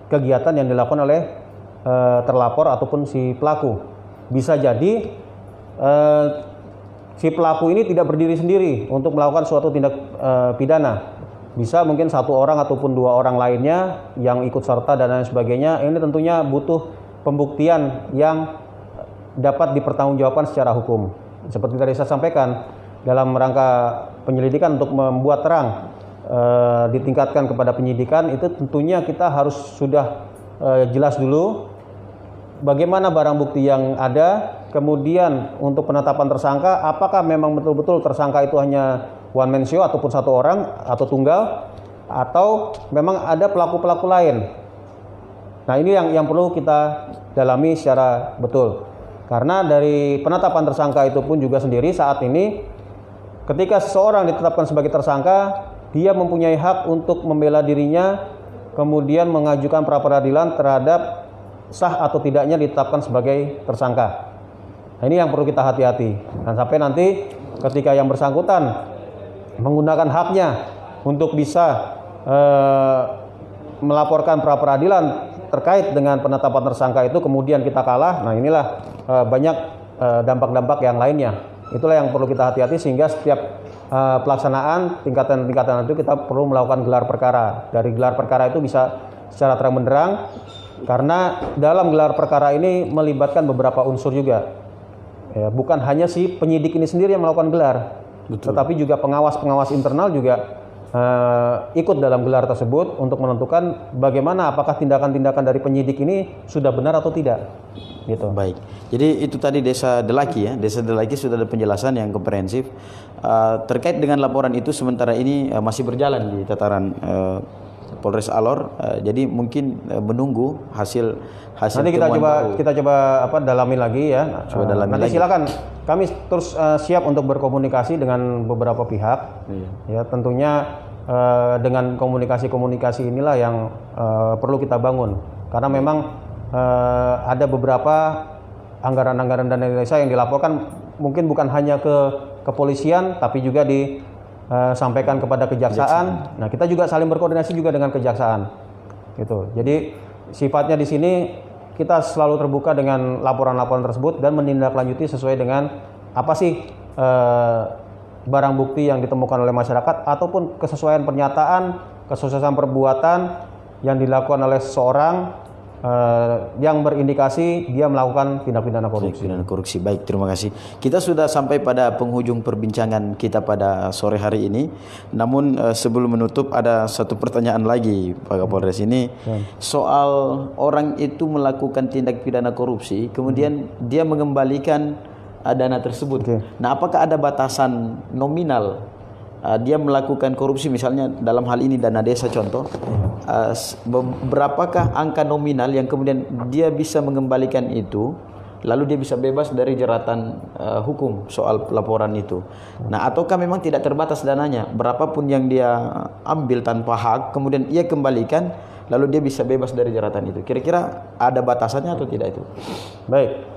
kegiatan yang dilakukan oleh terlapor ataupun si pelaku. Bisa jadi si pelaku ini tidak berdiri sendiri untuk melakukan suatu tindak pidana. Bisa mungkin satu orang ataupun dua orang lainnya yang ikut serta dan lain sebagainya. Ini tentunya butuh pembuktian yang dapat dipertanggungjawabkan secara hukum. Seperti tadi saya sampaikan, dalam rangka penyelidikan untuk membuat terang ditingkatkan kepada penyidikan, itu tentunya kita harus sudah jelas dulu bagaimana barang bukti yang ada, kemudian untuk penetapan tersangka, apakah memang betul-betul tersangka itu hanya one man show ataupun satu orang atau tunggal, atau memang ada pelaku-pelaku lain. Nah, ini yang perlu kita dalami secara betul. Karena dari penetapan tersangka itu pun juga sendiri saat ini, ketika seseorang ditetapkan sebagai tersangka, dia mempunyai hak untuk membela dirinya, kemudian mengajukan pra-peradilan terhadap sah atau tidaknya ditetapkan sebagai tersangka. Nah, ini yang perlu kita hati-hati. Dan sampai nanti ketika yang bersangkutan menggunakan haknya untuk bisa melaporkan pra-peradilan terkait dengan penetapan tersangka itu, kemudian kita kalah, nah inilah banyak dampak-dampak yang lainnya. Itulah yang perlu kita hati-hati, sehingga setiap pelaksanaan tingkatan-tingkatan itu kita perlu melakukan gelar perkara. Dari gelar perkara itu bisa secara terang benderang, karena dalam gelar perkara ini melibatkan beberapa unsur juga. Ya, bukan hanya si penyidik ini sendiri yang melakukan gelar, betul, tetapi juga pengawas-pengawas internal juga ikut dalam gelar tersebut untuk menentukan bagaimana apakah tindakan-tindakan dari penyidik ini sudah benar atau tidak. Gitu. Baik. Jadi itu tadi desa Delaki ya. Desa Delaki sudah ada penjelasan yang komprehensif terkait dengan laporan itu. Sementara ini masih berjalan di tataran Polres Alor. Jadi mungkin menunggu hasil nanti kita coba dalami lagi ya. Nanti lagi. Silakan, kami terus siap untuk berkomunikasi dengan beberapa pihak. Iya. Ya, tentunya dengan komunikasi inilah yang perlu kita bangun, karena memang ada beberapa anggaran-anggaran dana desa yang dilaporkan mungkin bukan hanya ke kepolisian, tapi juga disampaikan kepada kejaksaan. Nah, kita juga saling berkoordinasi juga dengan kejaksaan. Gitu. Jadi sifatnya di sini kita selalu terbuka dengan laporan-laporan tersebut dan menindaklanjuti sesuai dengan apa sih barang bukti yang ditemukan oleh masyarakat ataupun kesesuaian pernyataan, kesesuaian perbuatan yang dilakukan oleh seseorang yang berindikasi dia melakukan tindak pidana korupsi. Baik, terima kasih. Kita sudah sampai pada penghujung perbincangan kita pada sore hari ini. Namun sebelum menutup ada satu pertanyaan lagi Pak Kapolres ini soal orang itu melakukan tindak pidana korupsi, kemudian dia mengembalikan dana tersebut. Nah, apakah ada batasan nominal dia melakukan korupsi, misalnya dalam hal ini dana desa contoh, berapakah angka nominal yang kemudian dia bisa mengembalikan itu, lalu dia bisa bebas dari jeratan hukum soal laporan itu. Nah, ataukah memang tidak terbatas dananya, berapapun yang dia ambil tanpa hak kemudian ia kembalikan, lalu dia bisa bebas dari jeratan itu. Kira-kira ada batasannya atau tidak itu? Baik.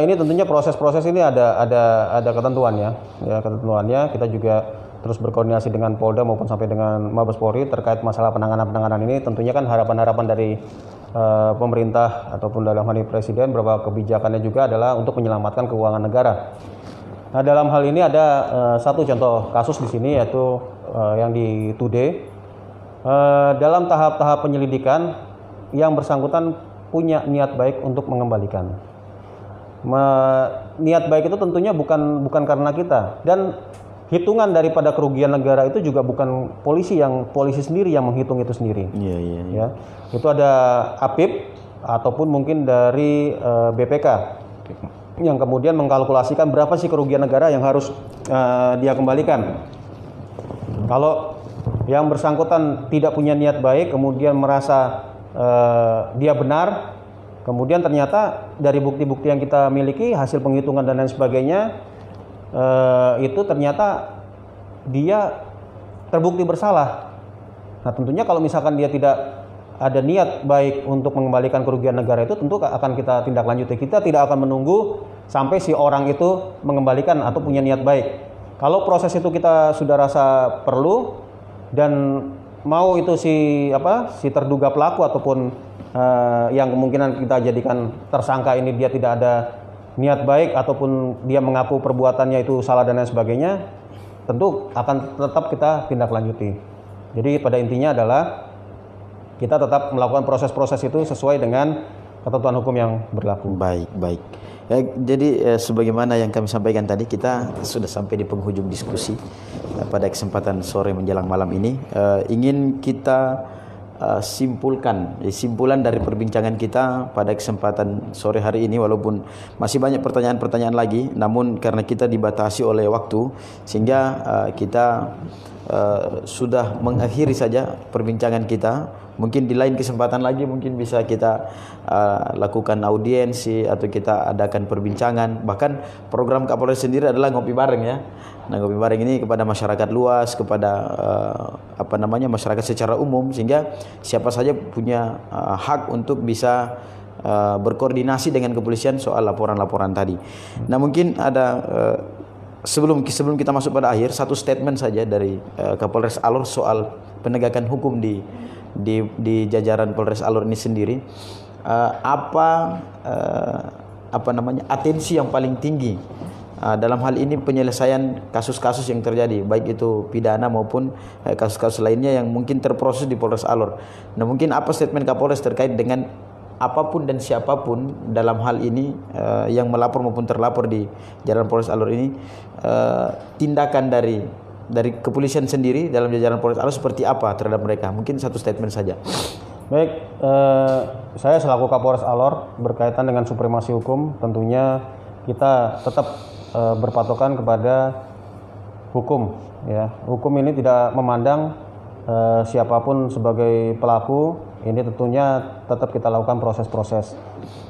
Ini tentunya proses-proses ini ada ketentuannya, ya ketentuannya. Kita juga terus berkoordinasi dengan Polda maupun sampai dengan Mabes Polri terkait masalah penanganan ini. Tentunya kan harapan-harapan dari pemerintah ataupun dalam hal ini Presiden, beberapa kebijakannya juga adalah untuk menyelamatkan keuangan negara. Nah, dalam hal ini ada satu contoh kasus di sini, yaitu yang di Tude. Dalam tahap-tahap penyelidikan, yang bersangkutan punya niat baik untuk mengembalikan. Niat baik itu tentunya bukan karena kita, dan hitungan daripada kerugian negara itu juga bukan polisi sendiri yang menghitung itu sendiri. Ya. Itu ada APIP ataupun mungkin dari BPK. yang kemudian mengkalkulasikan berapa sih kerugian negara yang harus dia kembalikan. Kalau yang bersangkutan tidak punya niat baik, kemudian merasa dia benar, kemudian ternyata dari bukti-bukti yang kita miliki, hasil penghitungan dan lain sebagainya, itu ternyata dia terbukti bersalah. Nah, tentunya kalau misalkan dia tidak ada niat baik untuk mengembalikan kerugian negara, itu tentu akan kita tindak lanjuti. Kita tidak akan menunggu sampai si orang itu mengembalikan atau punya niat baik. Kalau proses itu kita sudah rasa perlu dan mau itu si terduga pelaku ataupun yang kemungkinan kita jadikan tersangka ini dia tidak ada niat baik ataupun dia mengaku perbuatannya itu salah dan lain sebagainya, tentu akan tetap kita tindak lanjuti. Jadi pada intinya adalah kita tetap melakukan proses-proses itu sesuai dengan ketentuan hukum yang berlaku. Baik. Ya, jadi sebagaimana yang kami sampaikan tadi, kita sudah sampai di penghujung diskusi pada kesempatan sore menjelang malam ini. Ingin kita simpulan dari perbincangan kita pada kesempatan sore hari ini, walaupun masih banyak pertanyaan-pertanyaan lagi, namun karena kita dibatasi oleh waktu sehingga kita sudah mengakhiri saja perbincangan kita. Mungkin di lain kesempatan lagi mungkin bisa kita lakukan audiensi atau kita adakan perbincangan. Bahkan program Kapolres sendiri adalah ngopi bareng ya. Nah, ngopi bareng ini kepada masyarakat luas, kepada masyarakat secara umum, sehingga siapa saja punya hak untuk bisa berkoordinasi dengan kepolisian soal laporan-laporan tadi. Nah, mungkin ada sebelum kita masuk pada akhir, satu statement saja dari Kapolres Alor soal penegakan hukum di jajaran Polres Alor ini sendiri. Atensi yang paling tinggi dalam hal ini penyelesaian kasus-kasus yang terjadi, baik itu pidana maupun kasus-kasus lainnya yang mungkin terproses di Polres Alor. Nah, mungkin apa statement Kapolres terkait dengan apapun dan siapapun dalam hal ini yang melapor maupun terlapor di jajaran Polres Alor ini, tindakan dari kepolisian sendiri dalam jajaran Polres Alor seperti apa terhadap mereka? Mungkin satu statement saja. Baik, saya selaku Kapolres Alor berkaitan dengan supremasi hukum, tentunya kita tetap berpatokan kepada hukum. Ya, hukum ini tidak memandang siapapun sebagai pelaku. Ini tentunya tetap kita lakukan proses-proses.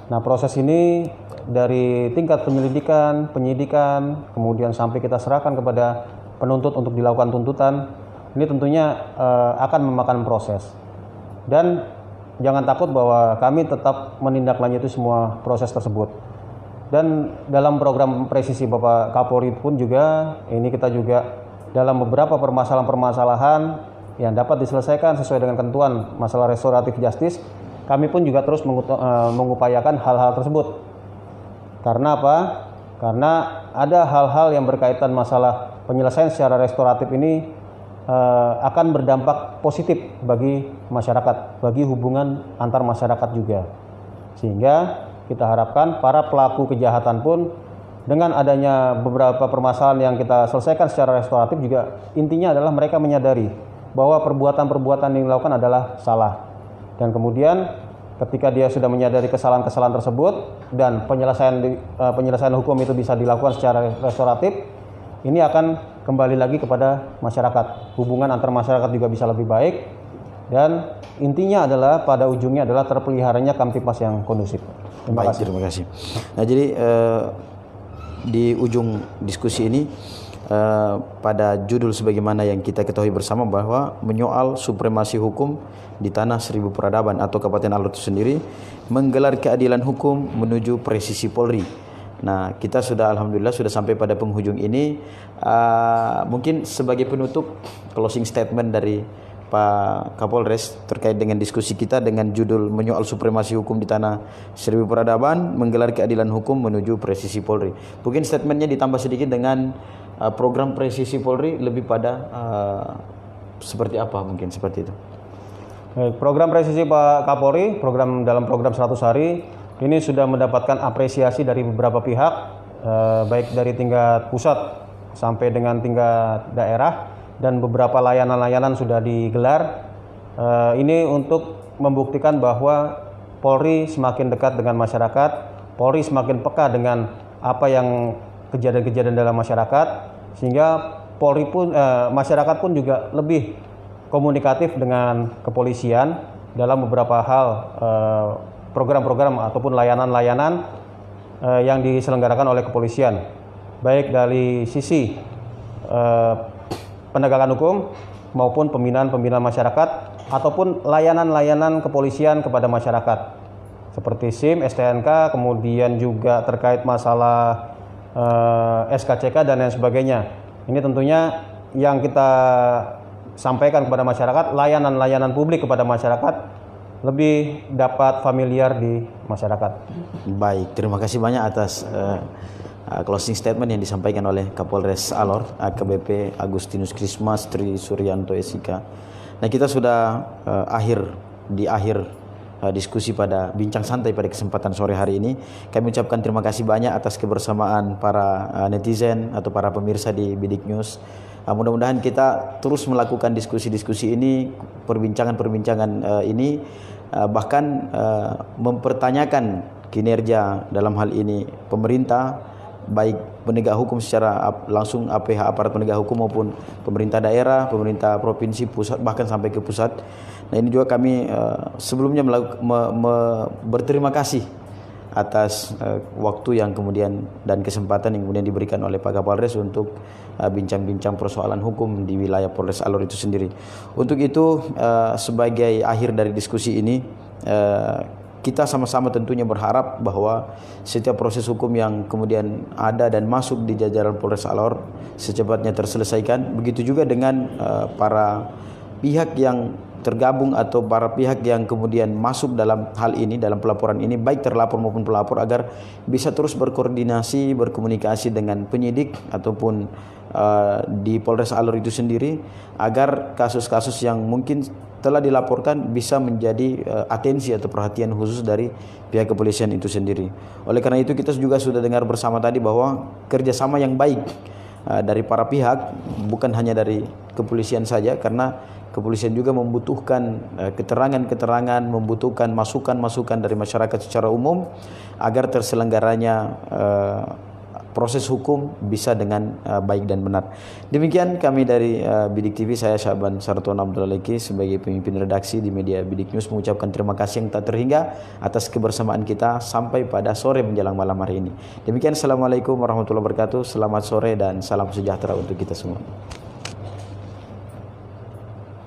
Nah, proses ini dari tingkat penyelidikan, penyidikan, kemudian sampai kita serahkan kepada penuntut untuk dilakukan tuntutan, ini tentunya akan memakan proses. Dan jangan takut bahwa kami tetap menindaklanjuti semua proses tersebut. Dan dalam program presisi Bapak Kapolri pun juga, ini kita juga dalam beberapa permasalahan-permasalahan yang dapat diselesaikan sesuai dengan ketentuan masalah restoratif justice, kami pun juga terus mengupayakan hal-hal tersebut. Karena apa? Karena ada hal-hal yang berkaitan masalah penyelesaian secara restoratif ini akan berdampak positif bagi masyarakat, bagi hubungan antar masyarakat juga. Sehingga kita harapkan para pelaku kejahatan pun dengan adanya beberapa permasalahan yang kita selesaikan secara restoratif juga intinya adalah mereka menyadari bahwa perbuatan-perbuatan yang dilakukan adalah salah. Dan kemudian ketika dia sudah menyadari kesalahan-kesalahan tersebut dan penyelesaian hukum itu bisa dilakukan secara restoratif, ini akan kembali lagi kepada masyarakat. Hubungan antar masyarakat juga bisa lebih baik dan intinya adalah pada ujungnya adalah terpeliharanya Kamtipmas yang kondusif. Terima kasih. Nah, jadi di ujung diskusi ini pada judul sebagaimana yang kita ketahui bersama bahwa menyoal supremasi hukum di tanah seribu peradaban atau Kabupaten Alor itu sendiri, menggelar keadilan hukum menuju presisi Polri. Nah, kita sudah alhamdulillah sudah sampai pada penghujung ini. Mungkin sebagai penutup, closing statement dari Pak Kapolres terkait dengan diskusi kita dengan judul menyoal supremasi hukum di tanah seribu peradaban, menggelar keadilan hukum menuju presisi Polri. Mungkin statementnya ditambah sedikit dengan program presisi Polri lebih pada seperti apa, mungkin seperti itu. Program presisi Pak Kapolri, dalam program 100 hari ini sudah mendapatkan apresiasi dari beberapa pihak, baik dari tingkat pusat sampai dengan tingkat daerah, dan beberapa layanan-layanan sudah digelar. Ini untuk membuktikan bahwa Polri semakin dekat dengan masyarakat, Polri semakin peka dengan apa yang kejadian-kejadian dalam masyarakat, sehingga Polri pun masyarakat pun juga lebih komunikatif dengan kepolisian dalam beberapa hal, program-program ataupun layanan-layanan yang diselenggarakan oleh kepolisian, baik dari sisi penegakan hukum maupun pembinaan masyarakat ataupun layanan-layanan kepolisian kepada masyarakat seperti SIM, STNK, kemudian juga terkait masalah SKCK dan lain sebagainya. Ini tentunya yang kita sampaikan kepada masyarakat, layanan-layanan publik kepada masyarakat lebih dapat familiar di masyarakat. Baik, terima kasih banyak atas closing statement yang disampaikan oleh Kapolres Alor, AKBP Agustinus Krismas Tri Suryanto SIK. Nah, kita sudah di akhir diskusi pada bincang santai pada kesempatan sore hari ini. Kami ucapkan terima kasih banyak atas kebersamaan para netizen atau para pemirsa di Bidik News. Mudah-mudahan kita terus melakukan diskusi-diskusi ini, perbincangan-perbincangan ini, bahkan mempertanyakan kinerja dalam hal ini pemerintah, baik penegak hukum secara langsung APH, aparat penegak hukum, maupun pemerintah daerah, pemerintah provinsi, pusat, bahkan sampai ke pusat. Nah, ini juga kami sebelumnya berterima kasih atas waktu yang kemudian dan kesempatan yang kemudian diberikan oleh Pak Kapolres untuk bincang-bincang persoalan hukum di wilayah Polres Alor itu sendiri. Untuk itu, sebagai akhir dari diskusi ini, kita sama-sama tentunya berharap bahwa setiap proses hukum yang kemudian ada dan masuk di jajaran Polres Alor secepatnya terselesaikan. Begitu juga dengan para pihak yang tergabung atau para pihak yang kemudian masuk dalam hal ini, dalam pelaporan ini, baik terlapor maupun pelapor, agar bisa terus berkoordinasi, berkomunikasi dengan penyidik ataupun di Polres Alor itu sendiri, agar kasus-kasus yang mungkin telah dilaporkan bisa menjadi atensi atau perhatian khusus dari pihak kepolisian itu sendiri. Oleh karena itu, kita juga sudah dengar bersama tadi bahwa kerjasama yang baik dari para pihak, bukan hanya dari kepolisian saja, karena kepolisian juga membutuhkan keterangan-keterangan, membutuhkan masukan-masukan dari masyarakat secara umum agar terselenggaranya proses hukum bisa dengan baik dan benar. Demikian kami dari Bidik TV, saya Syaban Sartono Abdullah Leki sebagai pemimpin redaksi di media Bidik News mengucapkan terima kasih yang tak terhingga atas kebersamaan kita sampai pada sore menjelang malam hari ini. Demikian, Assalamualaikum warahmatullahi wabarakatuh. Selamat sore dan salam sejahtera untuk kita semua.